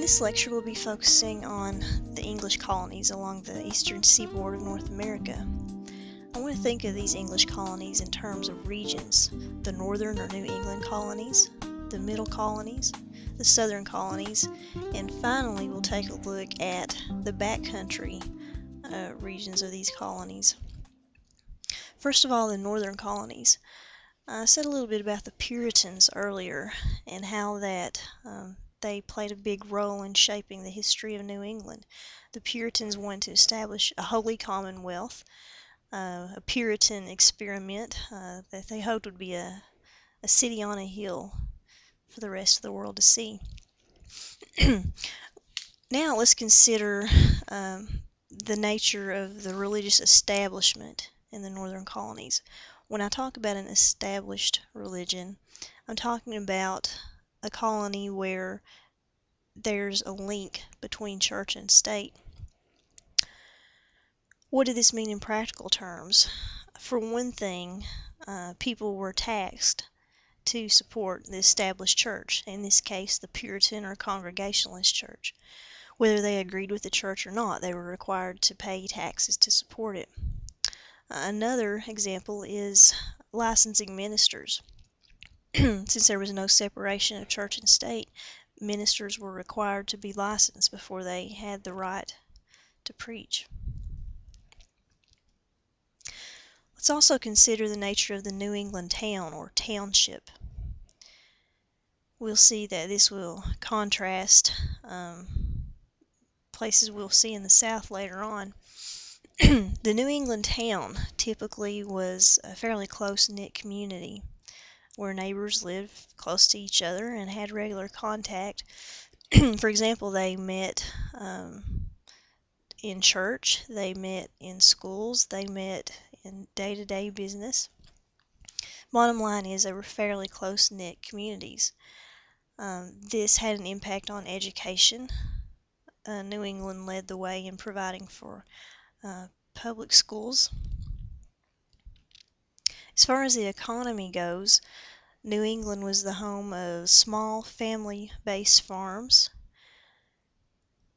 This lecture will be focusing on the English colonies along the eastern seaboard of North America. I want to think of these English colonies in terms of regions: the northern or New England colonies, the middle colonies, the southern colonies, and finally we'll take a look at the backcountry regions of these colonies. First of all, the northern colonies. I said a little bit about the Puritans earlier and how that they played a big role in shaping the history of New England. The Puritans wanted to establish a holy commonwealth, a Puritan experiment that they hoped would be a city on a hill for the rest of the world to see. Now let's consider the nature of the religious establishment in the northern colonies. When I talk about an established religion, I'm talking about a colony where there's a link between church and state. What did this mean in practical terms? For one thing, people were taxed to support the established church, in this case the Puritan or Congregationalist church. Whether they agreed with the church or not, they were required to pay taxes to support it. Another example is licensing ministers. Since there was no separation of church and state, ministers were required to be licensed before they had the right to preach. Let's also consider the nature of the New England town or township. We'll see that this will contrast places we'll see in the South later on. The New England town typically was a fairly close-knit community where neighbors lived close to each other and had regular contact. For example, they met in church, they met in schools, they met in day-to-day business. Bottom line is they were fairly close-knit communities. This had an impact on education. New England led the way in providing for public schools. As far as the economy goes, New England was the home of small family-based farms.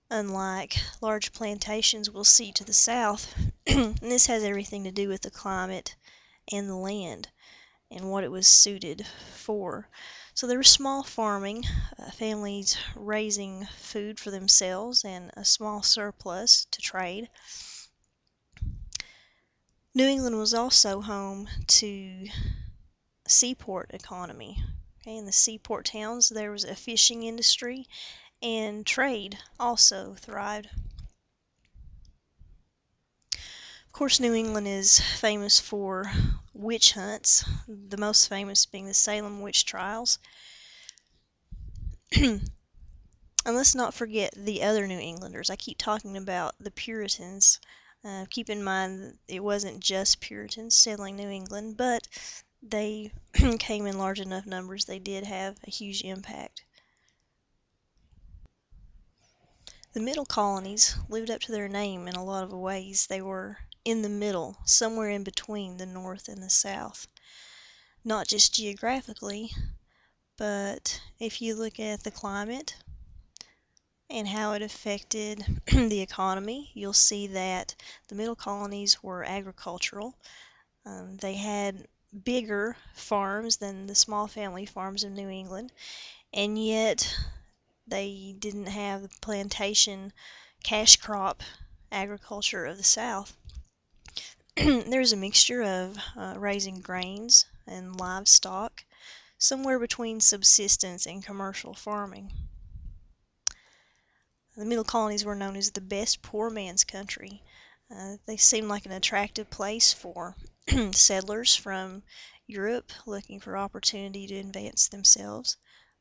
Unlike large plantations we'll see to the south, and this has everything to do with the climate and the land and what it was suited for. So there was small farming, families raising food for themselves and a small surplus to trade. New England was also home to a seaport economy. In the seaport towns there was a fishing industry, and trade also thrived. Of course, New England is famous for witch hunts, the most famous being the Salem witch trials. And let's not forget the other New Englanders. I keep talking about the Puritans. Keep in mind it wasn't just Puritans settling New England, but they came in large enough numbers they did have a huge impact. The middle colonies lived up to their name in a lot of ways. They were in the middle, somewhere in between the North and the South. Not just geographically, but if you look at the climate and how it affected the economy, you'll see that the middle colonies were agricultural. They had bigger farms than the small family farms of New England, and yet they didn't have the plantation cash crop agriculture of the South. There's a mixture of raising grains and livestock, somewhere between subsistence and commercial farming. The middle colonies were known as the best poor man's country. They seemed like an attractive place for settlers from Europe looking for opportunity to advance themselves,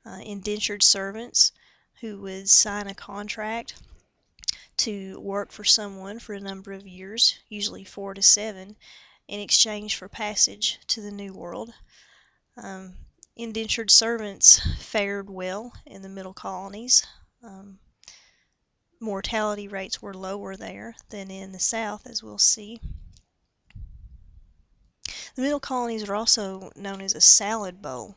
indentured servants who would sign a contract to work for someone for a number of years, usually 4 to 7, in exchange for passage to the New World. Indentured servants fared well in the middle colonies. Mortality rates were lower there than in the South, as we'll see. The middle colonies are also known as a salad bowl.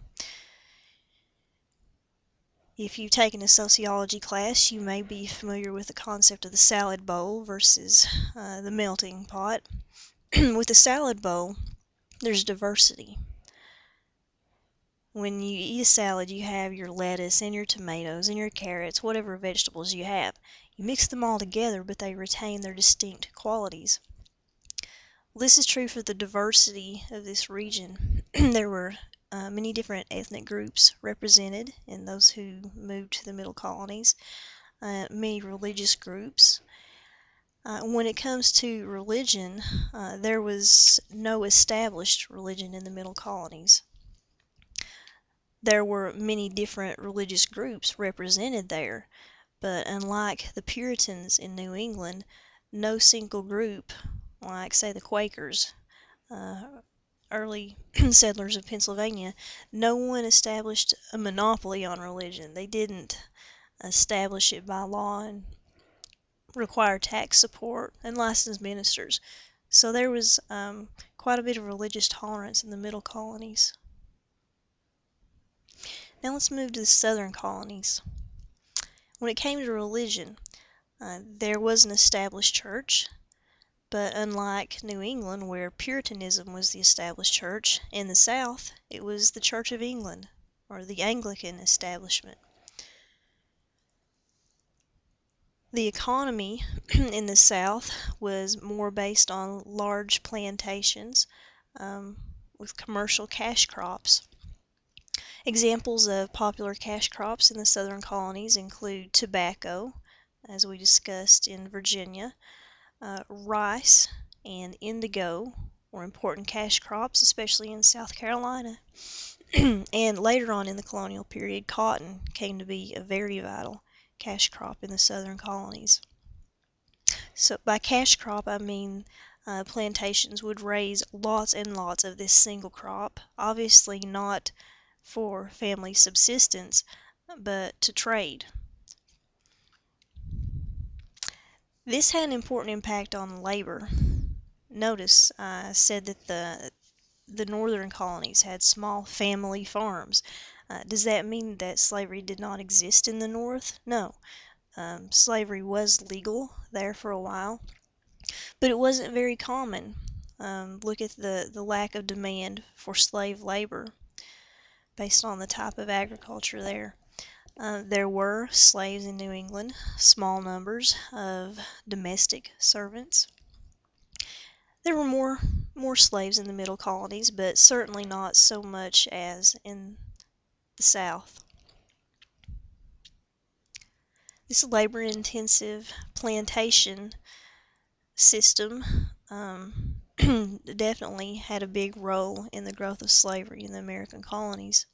If you've taken a sociology class, you may be familiar with the concept of the salad bowl versus the melting pot. With the salad bowl, there's diversity. When you eat a salad, you have your lettuce and your tomatoes and your carrots, whatever vegetables you have. You mix them all together, but they retain their distinct qualities. This is true for the diversity of this region. There were many different ethnic groups represented in those who moved to the Middle Colonies, many religious groups. When it comes to religion, there was no established religion in the Middle Colonies. There were many different religious groups represented there, but unlike the Puritans in New England, no single group, like say the Quakers, early settlers of Pennsylvania, no one established a monopoly on religion. They didn't establish it by law and require tax support and licensed ministers. So there was quite a bit of religious tolerance in the Middle Colonies. Now let's move to the Southern Colonies. When it came to religion, there was an established church, but unlike New England, where Puritanism was the established church, in the South it was the Church of England, or the Anglican establishment. The economy in the South was more based on large plantations with commercial cash crops. Examples of popular cash crops in the Southern colonies include tobacco, as we discussed in Virginia, rice, and indigo were important cash crops, especially in South Carolina. And later on in the colonial period, cotton came to be a very vital cash crop in the Southern colonies. So by cash crop, I mean plantations would raise lots and lots of this single crop, obviously not for family subsistence, but to trade. This had an important impact on labor. Notice I said that the northern colonies had small family farms. Does that mean that slavery did not exist in the North? No. Slavery was legal there for a while, but it wasn't very common. Look at the lack of demand for slave labor based on the type of agriculture there. There were slaves in New England, small numbers of domestic servants. There were more slaves in the Middle Colonies, but certainly not so much as in the South. This labor-intensive plantation system definitely had a big role in the growth of slavery in the American colonies.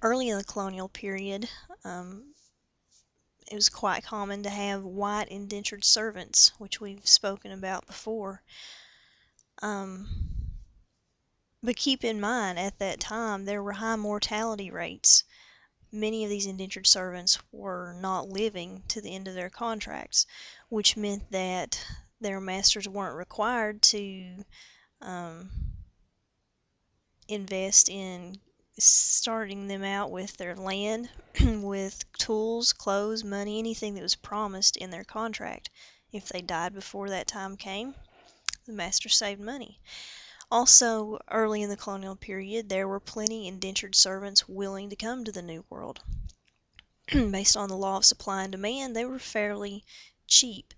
Early in the colonial period, it was quite common to have white indentured servants, which we've spoken about before. But keep in mind, at that time, there were high mortality rates. Many of these indentured servants were not living to the end of their contracts, which meant that their masters weren't required to invest in starting them out with their land, with tools, clothes, money, anything that was promised in their contract. If they died before that time came, the master saved money. Also, early in the colonial period, there were plenty indentured servants willing to come to the New World. Based on the law of supply and demand, they were fairly cheap.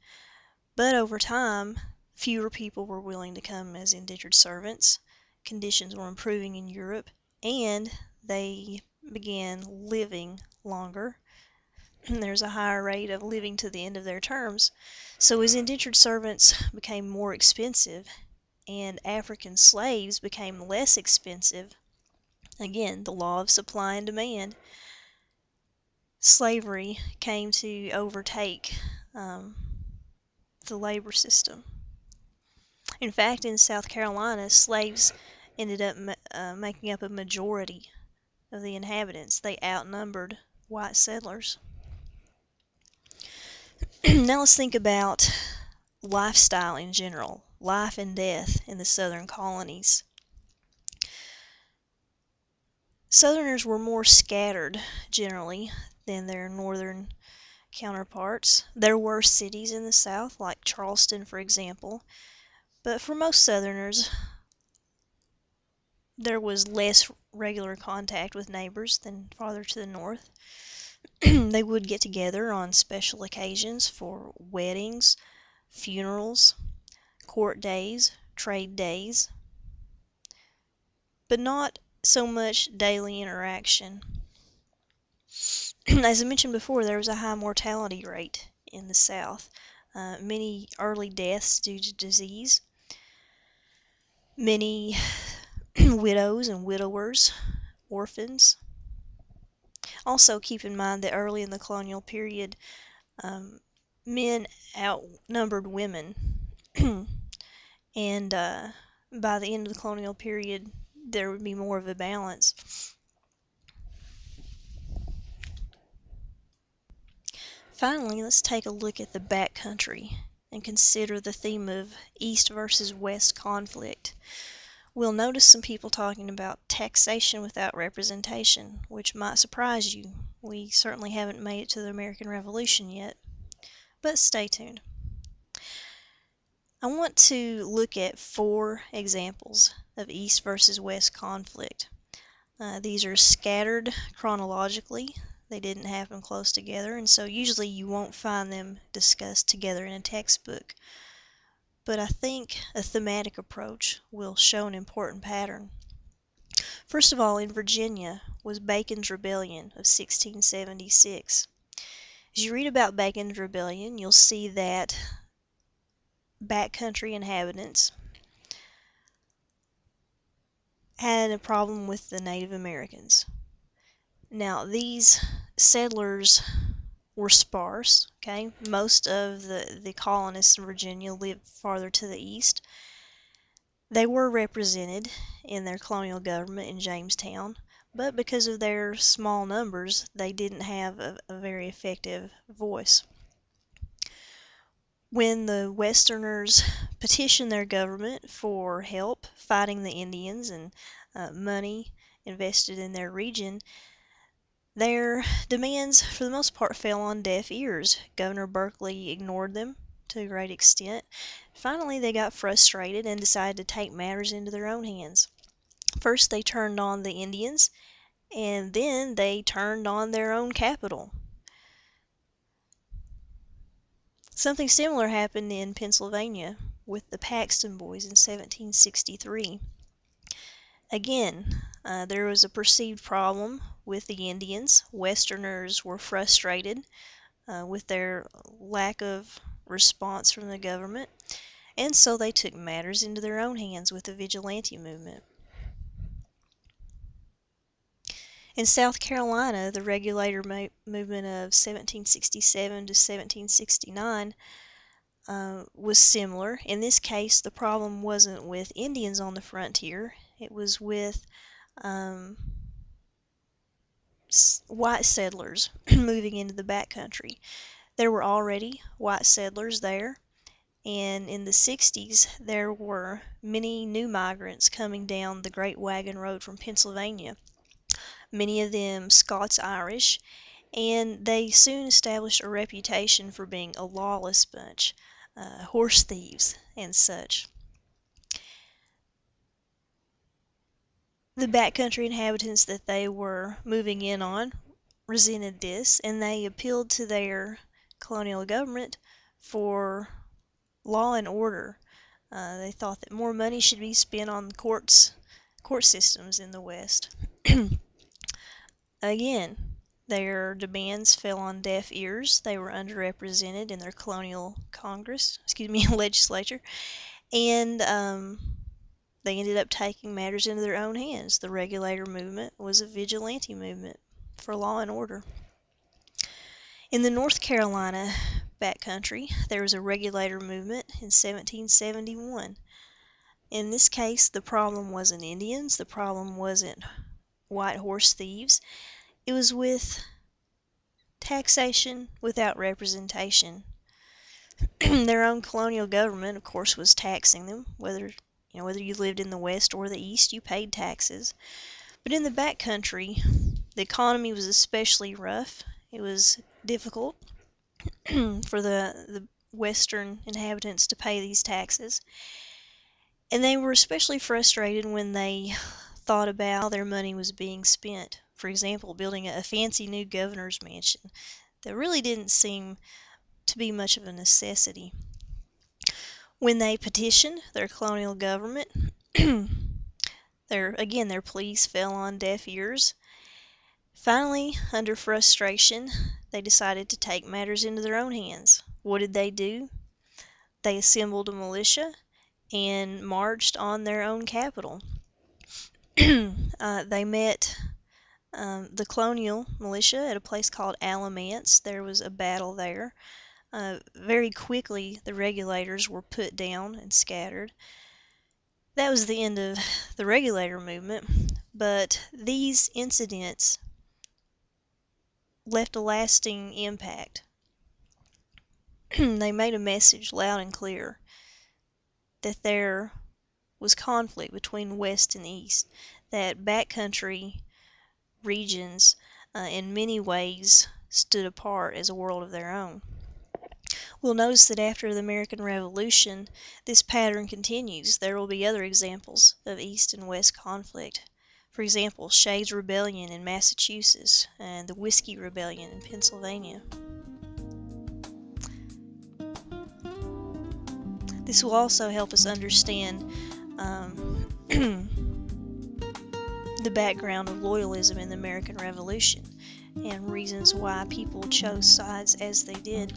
But over time, fewer people were willing to come as indentured servants. Conditions were improving in Europe, and they began living longer. There's a higher rate of living to the end of their terms. So as indentured servants became more expensive and African slaves became less expensive, again, the law of supply and demand, slavery came to overtake the labor system. In fact, in South Carolina, slaves ended up making up a majority of the inhabitants. They outnumbered white settlers. Now let's think about lifestyle in general, life and death in the southern colonies. Southerners were more scattered, generally, than their northern counterparts. There were cities in the South, like Charleston, for example, but for most Southerners, there was less regular contact with neighbors than farther to the north. They would get together on special occasions for weddings, funerals, court days, trade days, but not so much daily interaction. As I mentioned before, there was a high mortality rate in the South. Many early deaths due to disease, many widows and widowers, orphans. Also, keep in mind that early in the colonial period, men outnumbered women, and by the end of the colonial period, there would be more of a balance. Finally, let's take a look at the backcountry and consider the theme of East versus West conflict. We'll notice some people talking about taxation without representation, which might surprise you. We certainly haven't made it to the American Revolution yet, but stay tuned. I want to look at 4 examples of East versus West conflict. These are scattered chronologically. They didn't happen close together, and so usually you won't find them discussed together in a textbook. But I think a thematic approach will show an important pattern. First of all, in Virginia was Bacon's Rebellion of 1676. As you read about Bacon's Rebellion, you'll see that backcountry inhabitants had a problem with the Native Americans. Now, these settlers were sparse, okay? Most of the colonists in Virginia lived farther to the east. They were represented in their colonial government in Jamestown, but because of their small numbers, they didn't have a very effective voice. When the Westerners petitioned their government for help fighting the Indians and money invested in their region, their demands, for the most part, fell on deaf ears. Governor Berkeley ignored them to a great extent. Finally, they got frustrated and decided to take matters into their own hands. First, they turned on the Indians, and then they turned on their own capital. Something similar happened in Pennsylvania with the Paxton Boys in 1763. Again, there was a perceived problem with the Indians. Westerners were frustrated with their lack of response from the government, and so they took matters into their own hands with the vigilante movement. In South Carolina, the Regulator movement of 1767 to 1769 was similar. In this case, the problem wasn't with Indians on the frontier. It was with white settlers moving into the backcountry. There were already white settlers there, and in the 60s there were many new migrants coming down the Great Wagon Road from Pennsylvania, many of them Scots-Irish, and they soon established a reputation for being a lawless bunch, horse thieves and such. The backcountry inhabitants that they were moving in on resented this, and they appealed to their colonial government for law and order. They thought that more money should be spent on court systems in the West. Again, their demands fell on deaf ears. They were underrepresented in their colonial legislature, and they ended up taking matters into their own hands. The Regulator movement was a vigilante movement for law and order. In the North Carolina backcountry, there was a Regulator movement in 1771. In this case, the problem wasn't Indians, the problem wasn't white horse thieves. It was with taxation without representation. Their own colonial government, of course, was taxing them. Whether you lived in the West or the East, you paid taxes. But in the back country, the economy was especially rough. It was difficult for the western inhabitants to pay these taxes. And they were especially frustrated when they thought about how their money was being spent. For example, building a fancy new governor's mansion that really didn't seem to be much of a necessity. When they petitioned their colonial government, their pleas fell on deaf ears. Finally, under frustration, they decided to take matters into their own hands. What did they do? They assembled a militia and marched on their own capital. They met the colonial militia at a place called Alamance. There was a battle there. Very quickly, the regulators were put down and scattered. That was the end of the regulator movement, but these incidents left a lasting impact. They made a message loud and clear that there was conflict between West and East, that backcountry regions in many ways stood apart as a world of their own. We'll notice that after the American Revolution, this pattern continues. There will be other examples of East and West conflict. For example, Shays' Rebellion in Massachusetts and the Whiskey Rebellion in Pennsylvania. This will also help us understand the background of loyalism in the American Revolution and reasons why people chose sides as they did.